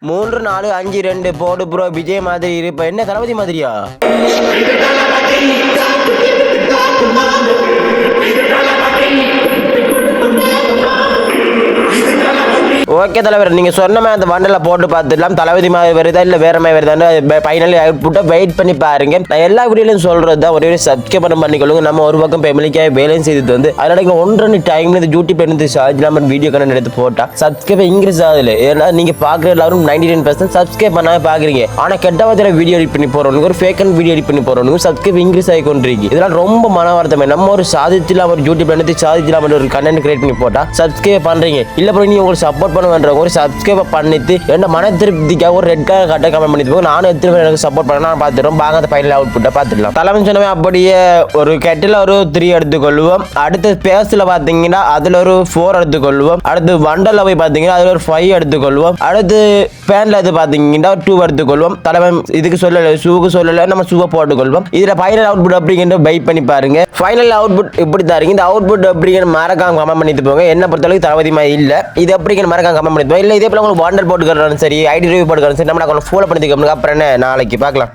3-4-5-2 போடு ப்ரோ. விஜய் மாதிரி இருப்ப என்ன தளபதி மாதிரியா? ஓகே தலைவர், நீங்க சொன்ன மாதிரி அந்த வண்டல போட்டு பார்த்துடலாம். தளபதி மாதிரி வருதா இல்ல வேற மாதிரி வருதா ஃபைனலி அவுட்புட்டை வெயிட் பண்ணி பாருங்க. நான் எல்லா வீடியோலையும் சொல்றது தான், ஒரே சப்ஸ்கிரைப் பண்ணிக்கொள்ளுங்க. நம்ம ஒரு பக்கம் ஃபேமிலிக்காக வேலையும் செய்து வந்து அதனால 1.5 டைம்ல இந்த யூடியூப் இருந்து சார்ஜ் இல்லாமல் வீடியோ கண்ணு எடுத்து போட்டா சப்ஸ்கிரைப் இன்க்ரீஸ் ஆகுது. ஏன்னா நீங்க பாக்குற எல்லாரும் 99% சப்ஸ்கிரைப் பண்ணாம பாக்குறீங்க. ஆனா கெட்ட வார்த்தையில வீடியோ எடிட் பண்ணி போறவனுக்கு, ஒரு ஃபேக் வீடியோ எடிட் பண்ணி போறவனுக்கு சப்ஸ்கிரைப் இன்க்ரீஸ் ஆகி கொண்டிருக்கு. இதெல்லாம் ரொம்ப மன வருத்தமே. நம்ம ஒரு சாதிச்சிலாம் ஒரு யூடியூப்ல எடுத்து சாதிச்சிலாம் ஒரு கண்டென்ட் கிரியேட் பண்ணி போட்டா சப்ஸ்கிரைப் பண்றீங்க. இல்ல ப்ரோ நீங்க உங்களுக்கு சப்போர்ட் பண்ணுவேன்ற ஒரு சப்ஸ்கிரைப் பண்ணிட்டு என்ன மன திருப்திக்காக ஒரு ரெட் கலர் கட்ட கமெண்ட் பண்ணிட்டு போங்க. நானும் எத்தனை பேர் எனக்கு சப்போர்ட் பண்ண நான் பார்த்துறோம். பாங்க அந்த ஃபைனல் அவுட்புட்டை பார்த்துக்கலாம். தலைமை சொன்னவே அப்படியே ஒரு கெட்டில் ஒரு 3 எடுத்துக்கொள்வோம். அடுத்து பேஸ்ல பாத்தீங்கன்னா அதுல ஒரு 4 எடுத்துக்கொள்வோம். அடுத்து வண்டல்ல போய் பாத்தீங்கன்னா அதுல ஒரு 5 எடுத்துக்கொள்வோம். அடுத்து பேன்ல இது பாத்தீங்கன்னா 2 எடுத்துக்கொள்வோம். தலைமை இதுக்கு சொல்லல, ஷூக்கு சொல்லல, நம்ம ஷூவை போட்டுக்கொள்வோம். இதுல ஃபைனல் அவுட்புட் அப்படிங்கிற வெயிட் பண்ணி பாருங்க. ஃபைனல் அவுட்புட் இப்படி தான் இருக்கு. இந்த அவுட்புட் அப்படிங்கிற மறக்காம கமெண்ட் பண்ணிட்டு போங்க. என்ன பொறுத்தளவுக்கு தளபதி மாதிரி இல்ல, இது அப்படிங்கிற மறக்காம கமெண்ட் பண்ணிட்டு போங்க. இல்ல இதே போல உங்களுக்கு வாண்டல் போட்டுக்கிறோம் சரி, ஐடி ரிவ்யூ போட்டுக்கிறோம் சரி, நம்ம ஃபாலோ பண்ணிக்கலாம். அப்புறம் என்ன நாளைக்கு பார்க்கலாம்.